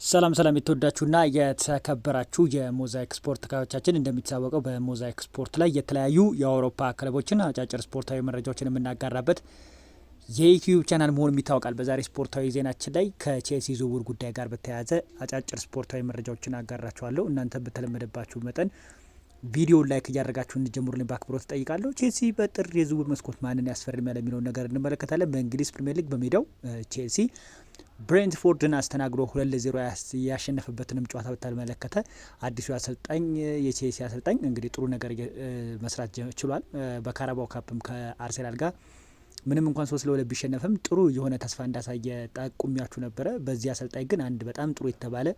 ሰላም የተወዳችሁና የተከበራችሁ የሞዛይክ ስፖርት ተከታታዮቻችን እንደሚታወቀው በሞዛይክ ስፖርት ላይ የተለያዩ የአውሮፓ ክለቦችን አጫጭር ስፖርታዊ መረጃዎችን የምናጋራበት የዩቲዩብ ቻናል መሆኑ ይታወቃል። በዛሬ ስፖርታዊ ዜናችን ላይ ከቼልሲ ዝውውር ጉዳይ ጋር በተያያዘ አጫጭር ስፖርታዊ መረጃዎችን አጋራችኋለሁ። እናንተ በተለመደባችሁ መጠን ቪዲዮ ላይክ እያደረጋችሁ እንጀምሩልኝ በአክብሮት እጠይቃለሁ። ቼልሲ በጥር የዝውውር መስኮት ማንን ያስፈርማል የሚለውን ነገር እንመለከታለን። በእንግሊዝ ፕሪሚየር ሊግ በሜዳው ቼልሲ ብሬንትፎርድን አስተናግዶ 2-0 ያሸነፈበትንም ጨዋታ በተመለከተ አዲሱ አሰልጣኝ የቼልሲ አሰልጣኝ እንግዲህ ጥሩ ነገር መስራት ችሏል። በካራባው ካፕም ከአርሴናል ጋር ምንም እንኳን 3-2 ቢሸነፍም ጥሩ የሆነ ተስፋ እንዳሳየ ጠቁሚያችሁ ነበረ። በዚህ አሰልጣኝ ግን አንድ በጣም ጥሩ የተባለ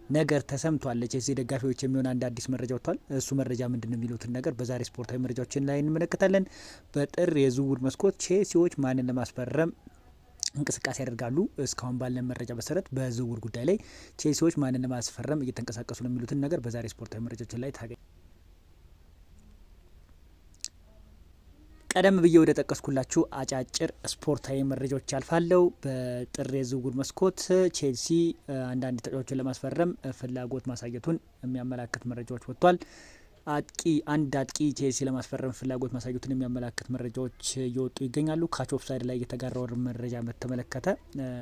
ነገር ተሰምቷል። ለቼልሲ ደጋፊዎች የሚሆን አንድ አዲስ መረጃ ወጥቷል። እሱ መረጃ ምንድነው የሚሉትን ነገር በዛሬ ስፖርታዊ መረጃዎችን ላይ እንመለከታለን። በጥር የዝውውር መስኮት ቼልሲዎች ማንን ለማስፈረም እንቅስቃሴ ያደርጋሉ? እስካሁን ባለን መረጃ መሰረት በዝውውር ጉዳይ ላይ ቼልሲዎች ማንን ለማስፈረም እየተንቀሳቀሱ ነው የሚሉትን ነገር በዛሬ ስፖርታዊ መረጃዎችን ላይ ታገኝ። ቀደም ብዬ ወደ ጠቀስኩላችሁ አጫጭር ስፖርታዊ መረጃዎች አልፋለሁ። በጥር የዝውውር መስኮት ቼልሲ አንዳንድ ተጫዋቾችን ለማስፈረም ፍላጎት ማሳየቱን የሚያመላክት መረጃዎች ወጥቷል። አንድ አጥቂ ቼልሲ ለማስፈረም ፍላጎት ማሳየቱን የሚያመላክት መረጃዎች እየወጡ ይገኛሉ። ካች ኦፍ ሳይድ ላይ የተጋራው መረጃ በተመለከተ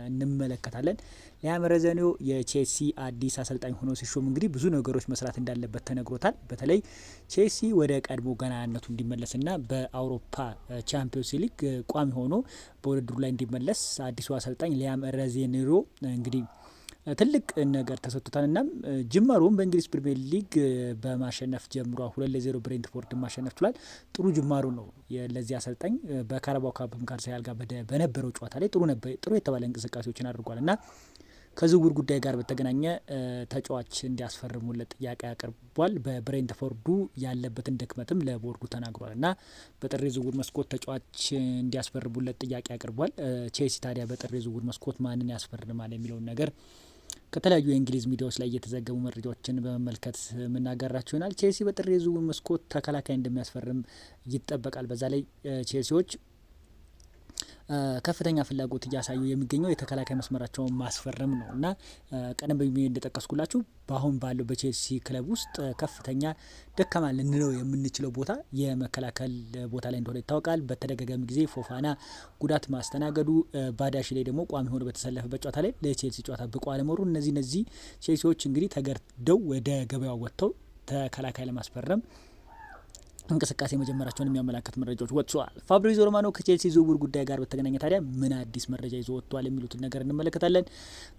እንመለከታለን። ሊያም ሮዘኒዮ የቼልሲ አዲስ አሰልጣኝ ሆኖ ሲሾም እንግዲህ ብዙ ነገሮች መስራት እንዳለበት ተነግሮታል። በተለይ ቼልሲ ወደ ቀድሞ ገናናነቱ እንዲመለስና በአውሮፓ ቻምፒዮንስ ሊግ ቋሚ ሆኖ በውድድሩ ላይ እንዲመለስ አዲሱ አሰልጣኝ ሊያም ሮዘኒዮ እንግዲህ ትልቅ ነገር ተሰጥቶታል። እናም ጅማሮም በእንግሊዝ ፕሪሚየር ሊግ በማሸነፍ ጀምሯ 2-0 ብሬንትፎርድ ማሸነፍ ችሏል። ጥሩ ጅማሮ ነው ለዚህ አሰልጣኝ። በካራባው ካፕም ከአርሰናል ጋር በነበረው ጨዋታ ላይ ጥሩ የተባለ እንቅስቃሴዎችን አድርጓል እና ከዝውውር ጉዳይ ጋር በተገናኘ ተጫዋች እንዲያስፈርሙለት ጥያቄ አቅርቧል። በብሬንትፎርዱ ያለበትን ድክመትም ለቦርዱ ተናግሯል እና በጥር የዝውውር መስኮት ተጫዋች እንዲያስፈርሙለት ጥያቄ አቅርቧል። ቼልሲ ታዲያ በጥር የዝውውር መስኮት ማንን ያስፈርማል የሚለውን ነገር ከተለያዩ የእንግሊዝ ሚዲያዎች ላይ የተዘገቡ መረጃዎችን በመመልከት የምናጋራችሁ ይሆናል። ቼልሲ በጥር የዝውውር መስኮት ተከላካይ እንደሚያስፈርም ይጠበቃል። በዛ ላይ ቼልሲዎች ከፍተኛ ፍላጎት እያሳዩ የሚገኘው የተከላካይ መስመራቸውን ማስፈረም ነው እና ቀደም ብዬ እንደጠቀስኩላችሁ በአሁን ባለው በቼልሲ ክለብ ውስጥ ከፍተኛ ደካማ ልንለው የምንችለው ቦታ የመከላከል ቦታ ላይ እንደሆነ ይታወቃል። በተደጋጋሚ ጊዜ ፎፋና ጉዳት ማስተናገዱ፣ ባዳሽሌ ደግሞ ቋሚ ሆኖ በተሰለፈበት ጨዋታ ላይ ለቼልሲ ጨዋታ ብቁ አለመሆኑ እነዚህ ቼልሲዎች እንግዲህ ተገርደው ወደ ገበያው ወጥተው ተከላካይ ለማስፈረም እንቅስቃሴ መጀመራቸውን የሚያመላክት መረጃዎች ወጥተዋል። ፋብሪዚዮ ሮማኖ ከቼልሲ ዝውውር ጉዳይ ጋር በተገናኘ ታዲያ ምን አዲስ መረጃ ይዞ ወጥቷል የሚሉትን ነገር እንመለከታለን።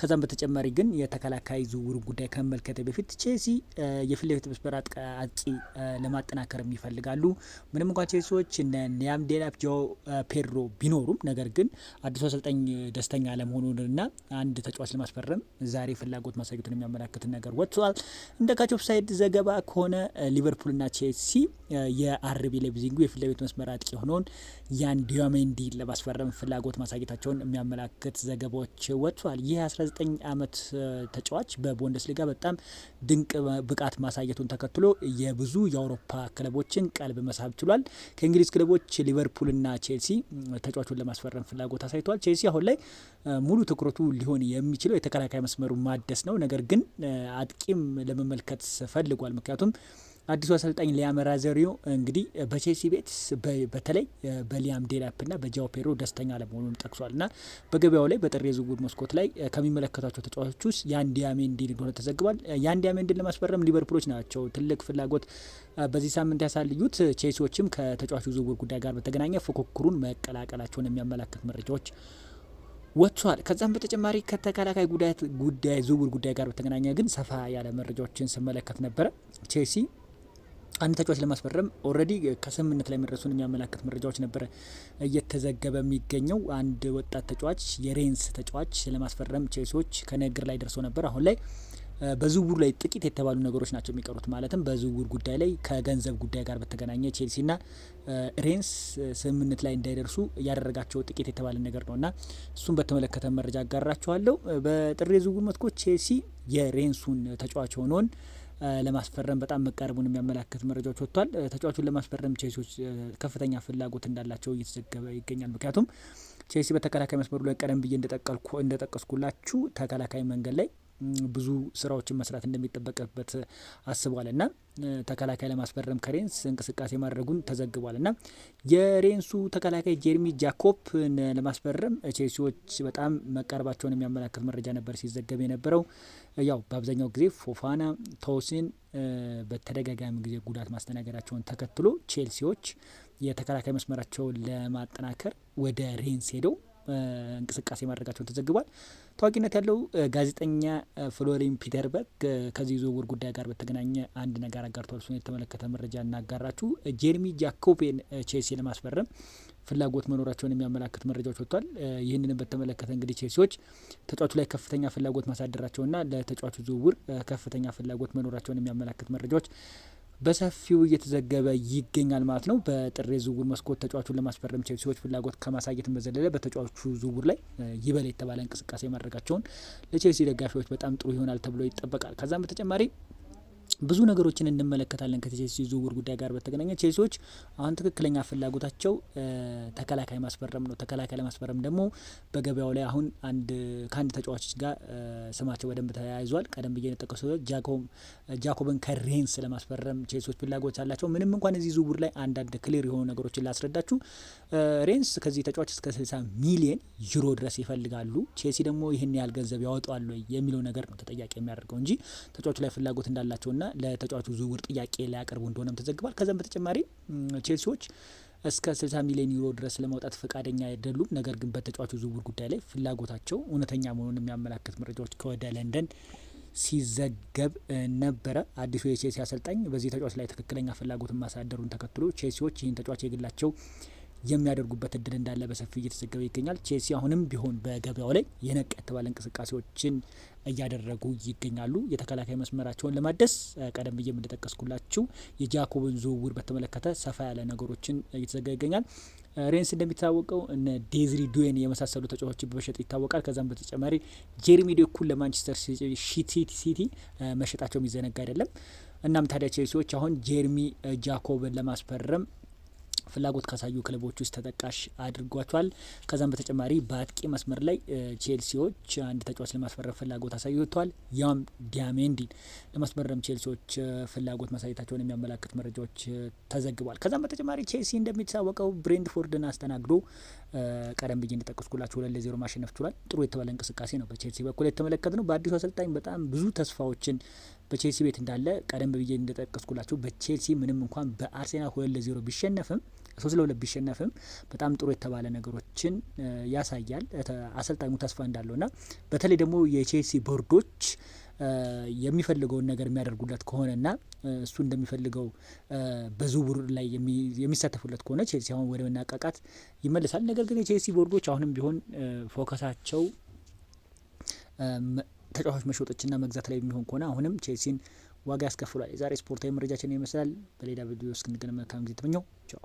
ከዛም በተጨማሪ ግን የተከላካይ ዝውውር ጉዳይ ከመመልከተ በፊት ቼልሲ የፊት ለፊት መስመር አጥቂ ለማጠናከር ይፈልጋሉ። ምንም እንኳን ቼልሲዎች እነ ኒያም ዴላፕ፣ ጆ ፔድሮ ቢኖሩም ነገር ግን አዲሱ አሰልጣኝ ደስተኛ አለመሆኑንና አንድ ተጫዋች ለማስፈረም ዛሬ ፍላጎት ማሳየቱን የሚያመላክት ነገር ወጥቷል። እንደ ካች ኦፍ ሳይድ ዘገባ ከሆነ ሊቨርፑልና ቼልሲ የአርቢ ላይፕዚጉ የፊት ለፊት መስመር አጥቂ ሆነውን ያን ዲያሜንዲ ለማስፈረም ፍላጎት ማሳየታቸውን የሚያመላክት ዘገባዎች ወጥቷል። ይህ 19 ዓመት ተጫዋች በቡንደስሊጋ በጣም ድንቅ ብቃት ማሳየቱን ተከትሎ የብዙ የአውሮፓ ክለቦችን ቀልብ መሳብ ችሏል። ከእንግሊዝ ክለቦች ሊቨርፑልና ቼልሲ ተጫዋቹን ለማስፈረም ፍላጎት አሳይተዋል። ቼልሲ አሁን ላይ ሙሉ ትኩረቱ ሊሆን የሚችለው የተከላካይ መስመሩ ማደስ ነው። ነገር ግን አጥቂም ለመመልከት ፈልጓል። ምክንያቱም አዲሱ አሰልጣኝ ሊያም ሮዘኒዮ እንግዲህ በቼልሲ ቤት በተለይ በሊያም ዴላፕና በጃኦ ፔድሮ ደስተኛ አለመሆኑን ጠቅሷል እና በገበያው ላይ በጥር የዝውውር መስኮት ላይ ከሚመለከቷቸው ተጫዋቾች ውስጥ ያን ዲያሜንዲ እንደሆነ ተዘግቧል። ያን ዲያሜንዲን ለማስፈረም ሊቨርፑሎች ናቸው ትልቅ ፍላጎት በዚህ ሳምንት ያሳዩት። ቼልሲዎችም ከተጫዋቹ ዝውውር ጉዳይ ጋር በተገናኘ ፉክክሩን መቀላቀላቸውን የሚያመላክት መረጃዎች ወጥቷል። ከዛም በተጨማሪ ከተከላካይ ዝውውር ጉዳይ ጋር በተገናኘ ግን ሰፋ ያለ መረጃዎችን ስመለከት ነበረ። ቼልሲ አንድ ተጫዋች ለማስፈረም ኦልሬዲ ከስምምነት ላይ መድረሱን የሚያመላክት መረጃዎች ነበረ እየተዘገበ የሚገኘው። አንድ ወጣት ተጫዋች የሬንስ ተጫዋች ለማስፈረም ቼልሲዎች ከንግግር ላይ ደርሶ ነበር። አሁን ላይ በዝውውሩ ላይ ጥቂት የተባሉ ነገሮች ናቸው የሚቀሩት። ማለትም በዝውውር ጉዳይ ላይ ከገንዘብ ጉዳይ ጋር በተገናኘ ቼልሲና ሬንስ ስምምነት ላይ እንዳይደርሱ ያደረጋቸው ጥቂት የተባለ ነገር ነውና እሱን በተመለከተ መረጃ አጋራችኋለሁ። በጥር የዝውውር መስኮት ቼልሲ የሬንሱን ተጫዋች ሆኖን ለማስፈረም በጣም መቃረቡን የሚያመላክት መረጃዎች ወጥቷል። ተጫዋቹን ለማስፈረም ቼልሲዎች ከፍተኛ ፍላጎት እንዳላቸው እየተዘገበ ይገኛል። ምክንያቱም ቼልሲ በተከላካይ መስመሩ ላይ ቀደም ብዬ እንደጠቀስኩላችሁ ተከላካይ መንገድ ላይ ብዙ ስራዎችን መስራት እንደሚጠበቅበት አስቧል እና ተከላካይ ለማስፈረም ከሬንስ እንቅስቃሴ ማድረጉን ተዘግቧል እና የሬንሱ ተከላካይ ጄርሚ ጃኮብን ለማስፈረም ቼልሲዎች በጣም መቃረባቸውን የሚያመላክት መረጃ ነበር ሲዘገብ የነበረው። ያው በአብዛኛው ጊዜ ፎፋና፣ ቶሲን በተደጋጋሚ ጊዜ ጉዳት ማስተናገዳቸውን ተከትሎ ቼልሲዎች የተከላካይ መስመራቸውን ለማጠናከር ወደ ሬንስ ሄደው እንቅስቃሴ ማድረጋቸውን ተዘግቧል። ታዋቂነት ያለው ጋዜጠኛ ፍሎሪን ፒተርበርግ ከዚህ ዝውውር ጉዳይ ጋር በተገናኘ አንድ ነገር አጋርቷል። እሱን የተመለከተ መረጃ እናጋራችሁ። ጄርሚ ጃኮብን ቼልሲ ለማስፈረም ፍላጎት መኖራቸውን የሚያመላክት መረጃዎች ወጥቷል። ይህንን በተመለከተ እንግዲህ ቼልሲዎች ተጫዋቹ ላይ ከፍተኛ ፍላጎት ማሳደራቸውና ለተጫዋቹ ዝውውር ከፍተኛ ፍላጎት መኖራቸውን የሚያመላክት መረጃዎች በሰፊው እየተዘገበ ይገኛል ማለት ነው። በጥር ዝውውር መስኮት ተጫዋቹን ለማስፈረም ቼልሲዎች ፍላጎት ከማሳየትም በዘለለ በተጫዋቹ ዝውውር ላይ ይበል የተባለ እንቅስቃሴ ማድረጋቸውን ለቼልሲ ደጋፊዎች በጣም ጥሩ ይሆናል ተብሎ ይጠበቃል። ከዛም በተጨማሪ ብዙ ነገሮችን እንመለከታለን ከቼልሲ ዝውውር ጉዳይ ጋር በተገናኘ። ቼልሲዎች አሁን ትክክለኛ ፍላጎታቸው ተከላካይ ማስፈረም ነው። ተከላካይ ለማስፈረም ደግሞ በገበያው ላይ አሁን ከአንድ ተጫዋቾች ጋር ስማቸው በደንብ ተያይዟል። ቀደም ብዬ የጠቀስኩት ጃኮብን ከሬንስ ለማስፈረም ቼልሲዎች ፍላጎት አላቸው። ምንም እንኳን እዚህ ዝውውር ላይ አንዳንድ ክሊር የሆኑ ነገሮችን ላስረዳችሁ። ሬንስ ከዚህ ተጫዋች እስከ 60 ሚሊዮን ዩሮ ድረስ ይፈልጋሉ። ቼልሲ ደግሞ ይህን ያህል ገንዘብ ያወጣሉ የሚለው ነገር ነው ተጠያቂ የሚያደርገው እንጂ ተጫዋቹ ላይ ፍላጎት እንዳላቸውና ለተጫዋቹ ዝውውር ጥያቄ ሊያቀርቡ እንደሆነም ተዘግቧል። ከዛም በተጨማሪ ቼልሲዎች እስከ 60 ሚሊዮን ዩሮ ድረስ ለማውጣት ፈቃደኛ አይደሉም። ነገር ግን በተጫዋቹ ዝውውር ጉዳይ ላይ ፍላጎታቸው እውነተኛ መሆኑን የሚያመላክት መረጃዎች ከወደ ለንደን ሲዘገብ ነበረ። አዲሱ የቼልሲ አሰልጣኝ በዚህ ተጫዋች ላይ ትክክለኛ ፍላጎትን ማሳደሩን ተከትሎ ቼልሲዎች ይህን ተጫዋች የግላቸው የሚያደርጉበት እድል እንዳለ በሰፊው እየተዘገበ ይገኛል። ቼልሲ አሁንም ቢሆን በገበያው ላይ የነቃ የተባለ እንቅስቃሴዎችን እያደረጉ ይገኛሉ። የተከላካይ መስመራቸውን ለማደስ ቀደም ብዬ እንደጠቀስኩላችሁ የጃኮብን ዝውውር በተመለከተ ሰፋ ያለ ነገሮችን እየተዘገበ ይገኛል። ሬንስ እንደሚታወቀው እነ ዴዝሪ ዱዌን የመሳሰሉ ተጫዋቾችን በመሸጥ ይታወቃል። ከዛም በተጨማሪ ጄርሚ ዶኩን ለማንቸስተር ሲቲ መሸጣቸው የሚዘነጋ አይደለም። እናም ታዲያ ቼልሲዎች አሁን ጄርሚ ጃኮብን ለማስፈረም ፍላጎት ካሳዩ ክለቦች ውስጥ ተጠቃሽ አድርጓቸዋል። ከዛም በተጨማሪ በአጥቂ መስመር ላይ ቼልሲዎች አንድ ተጫዋች ለማስፈረም ፍላጎት አሳይተዋል። ያም ዲያሜንዲን ለማስፈረም ቼልሲዎች ፍላጎት ማሳየታቸውን የሚያመላክት መረጃዎች ተዘግቧል። ከዛም በተጨማሪ ቼልሲ እንደሚታወቀው ብሬንትፎርድን አስተናግዶ ቀደም ብዬ እንደጠቀስኩላችሁ 2-0 ማሸነፍ ችሏል። ጥሩ የተባለ እንቅስቃሴ ነው በቼልሲ በኩል የተመለከት ነው። በአዲሱ አሰልጣኝ በጣም ብዙ ተስፋዎችን በቼልሲ ቤት እንዳለ ቀደም ብዬ እንደጠቀስኩላችሁ በቼልሲ ምንም እንኳን በአርሴናል 2-0 ቢሸነፍም 3-2 ቢሸነፍም በጣም ጥሩ የተባለ ነገሮችን ያሳያል። አሰልጣኙ ተስፋ እንዳለውና በተለይ ደግሞ የቼልሲ ቦርዶች የሚፈልገውን ነገር የሚያደርጉለት ከሆነና እሱ እንደሚፈልገው በዝውውር ላይ የሚሳተፉለት ከሆነ ቼልሲ አሁን ወደ መናቃቃት ይመለሳል። ነገር ግን የቼልሲ ቦርዶች አሁንም ቢሆን ፎከሳቸው ተጫዋቾች መሸጦችና መግዛት ላይ የሚሆን ከሆነ አሁንም ቼልሲን ዋጋ ያስከፍሏል። የዛሬ ስፖርታዊ መረጃችን ይመስላል። በሌላ ቪዲዮ እስክንገናኝ መልካም ጊዜ ተመኘው። ቻው።